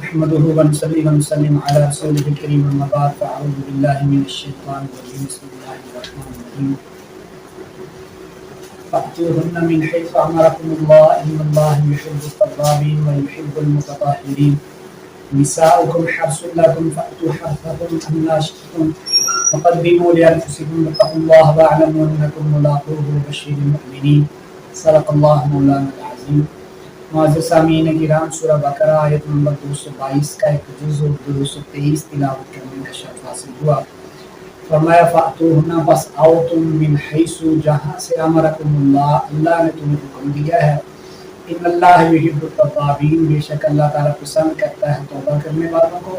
نحمده ونصلي ونسلم على رسوله الكريم اما بعد فاعوذ بالله من الشيطان الرجيم بسم الله الرحمن الرحيم فأتوهن من حيث أمركم الله إن الله يحب التوابين ويحب المتطهرين نساؤكم حرث لكم فأتوا حرثكم أنى شئتم وقدموا لأنفسكم واتقوا الله واعلموا أنكم ملاقوه وبشر المؤمنين صدق الله مولانا العظيم۔ معزز سامعین کرام، سورہ بقرہ آیت نمبر 222 کا ایک جز اور 223 تلاوت کرنے کا شرف حاصل ہوا۔ فرمایا فَأْتُوهُنَّ پس آؤ تم من حیث جہاں سے امرکم اللہ، اللہ نے تمہیں حکم دیا ہے۔ ان اللہ یحب التوابین، بے شک اللہ تعالیٰ پسند کرتا ہے توبہ کرنے والوں کو،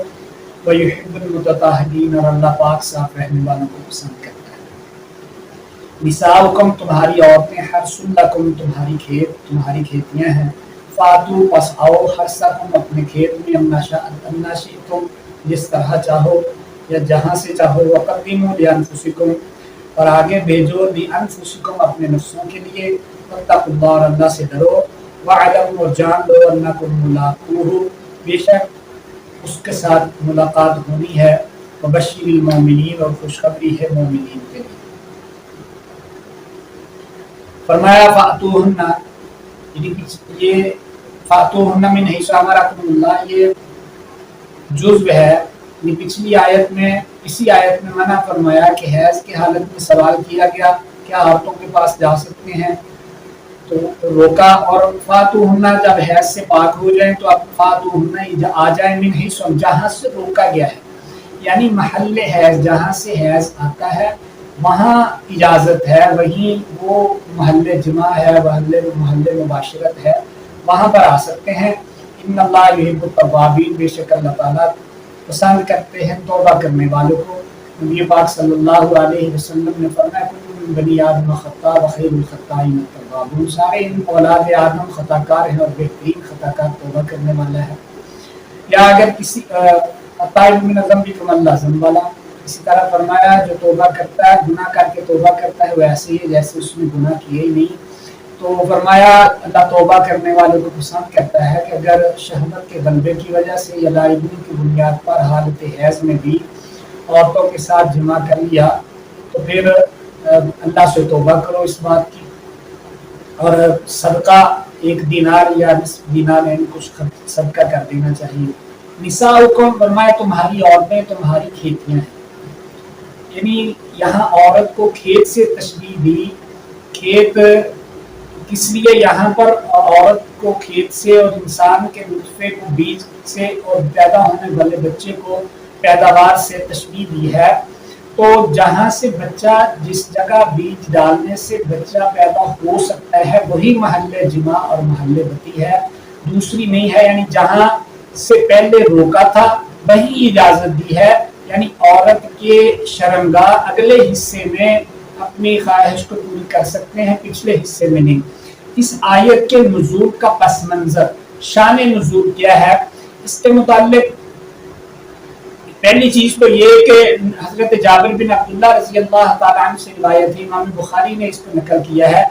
ویحب المتطہرین، اور اللہ پاک صاف رہنے والوں کو پسند کرتا ہے۔ نساؤکم تمہاری عورتیں، حرث لکم تمہاری کھیتیاں ہیں، فاتو پس آؤ حرثکم اپنے کھیت میں، انا شئتم جس طرح چاہو یا جہاں سے چاہو، وقدموا لانفسکم اور آگے بھیجو، لانفسکم اپنے نفسوں کے لیے، واتقوا اللہ اور اللہ سے ڈرو، واعلموا اور جان لو، انکم ملاقوہ بے شک اس کے ساتھ ملاقات ہونی ہے، وبشر المؤمنین اور خوشخبری ہے مومنین کے لیے۔ فرمایا فاتوہن، یہ فاتوہن من حیث امرکم اللہ یہ جزو ہے۔ یہ پچھلی آیت میں، اسی آیت میں منع فرمایا کہ حیض کی حالت میں سوال کیا گیا کیا عورتوں کے پاس جا سکتے ہیں، تو روکا، اور فاتوہن جب حیض سے پاک ہو جائیں تو اب فاتوہن آ جائیں من حیث جہاں سے روکا گیا ہے، یعنی محل حیض جہاں سے حیض آتا ہے وہاں اجازت ہے، وہیں وہ محل جماع ہے، محل مباشرت ہے، وہاں پر آ سکتے ہیں۔ ان اللہ یحب التوابین، بے شک اللہ تعالیٰ پسند کرتے ہیں توبہ کرنے والوں کو۔ نبی پاک صلی اللہ علیہ وسلم نے فرمایا کل من بنی آدم خطاء وخیر الخطائین التوابون، سارے اولاد آدم خطا کار ہیں اور بہترین خطا کار توبہ کرنے والا ہے۔ یا اگر کسی التائب من ذنبکم اللہ ذنب والا، اسی طرح فرمایا جو توبہ کرتا ہے گناہ کر کے توبہ کرتا ہے ویسے ہی جیسے اس نے گناہ کیا ہی نہیں۔ تو فرمایا اللہ توبہ کرنے والوں کو پسند کرتا ہے کہ اگر شہوت کے غلبے کی وجہ سے یا لاعبی کی بنیاد پر حالت حیض میں بھی عورتوں کے ساتھ جمع کر لیا تو پھر اللہ سے توبہ کرو اس بات کی، اور صدقہ 1 دینار یا نصف دینار میں کچھ صدقہ کر دینا چاہیے۔ نساؤکم فرمایا تمہاری عورتیں تمہاری کھیتیاں ہیں، یعنی یہاں عورت کو کھیت سے تشبیہ دی۔ کھیت کس لیے یہاں پر عورت کو کھیت سے اور انسان کے نطفے کو بیج سے اور پیدا ہونے والے بچے کو پیداوار سے تشبیہ دی ہے، تو جہاں سے بچہ جس جگہ بیج ڈالنے سے بچہ پیدا ہو سکتا ہے وہی محل جماع اور محل بتی ہے، دوسری نہیں ہے، یعنی جہاں سے پہلے روکا تھا وہی اجازت دی ہے، یعنی عورت کے شرمگاہ اگلے حصے میں اپنی خواہش کو پوری کر سکتے ہیں، پچھلے حصے میں نہیں۔ اس آیت کے نزول کا پس منظر، شان نزول کیا ہے، اس کے متعلق پہلی چیز تو یہ کہ حضرت جابر بن عبداللہ رضی اللہ تعالیٰ عنہ سے روایت ہے، امام بخاری نے اس کو نقل کیا ہے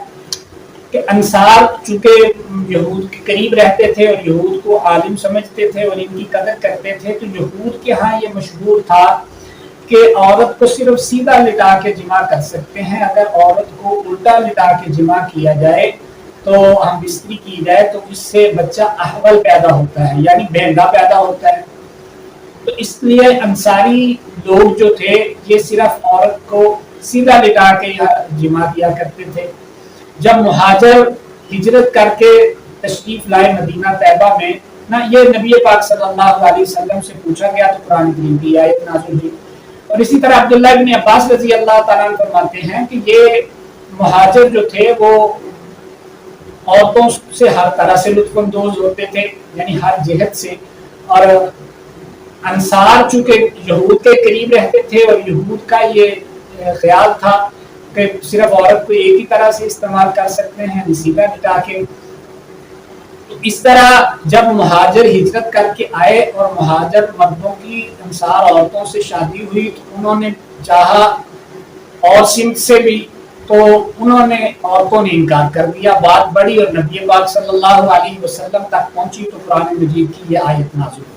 کہ انصار چونکہ یہود کے قریب رہتے تھے اور یہود کو عالم سمجھتے تھے اور ان کی قدر کرتے تھے، تو یہود کے ہاں یہ مشہور تھا کہ عورت کو صرف سیدھا لٹا کے جماع کر سکتے ہیں، اگر عورت کو الٹا لٹا کے جماع کیا جائے تو ہم بستری کی جائے تو اس سے بچہ احول پیدا ہوتا ہے، یعنی بہنگا پیدا ہوتا ہے۔ تو اس لیے انصاری لوگ جو تھے یہ صرف عورت کو سیدھا لٹا کے جماع کیا کرتے تھے۔ جب مہاجر ہجرت کر کے تشریف لائے مدینہ طیبہ میں نہ، یہ نبی پاک صلی اللہ علیہ وسلم سے پوچھا گیا تو قرآن کریم کی آیت نازل ہوئی۔ اور اسی طرح عبداللہ بن عباس رضی اللہ تعالیٰ عنہ فرماتے ہیں کہ یہ مہاجر جو تھے وہ عورتوں سے ہر طرح سے لطف اندوز ہوتے تھے، یعنی ہر جہت سے، اور انصار چونکہ یہود کے قریب رہتے تھے اور یہود کا یہ خیال تھا کہ صرف عورت کو ایک ہی طرح سے استعمال کر سکتے ہیں سیدھا لٹا کے، تو اس طرح جب مہاجر ہجرت کر کے آئے اور مہاجر مردوں کی انصار عورتوں سے شادی ہوئی تو انہوں نے چاہا اور سمت سے بھی، تو انہوں نے عورتوں نے انکار کر دیا، بات بڑی اور نبی پاک صلی اللہ علیہ وسلم تک پہنچی تو قرآن مجید کی یہ آیت نازل ہوئی۔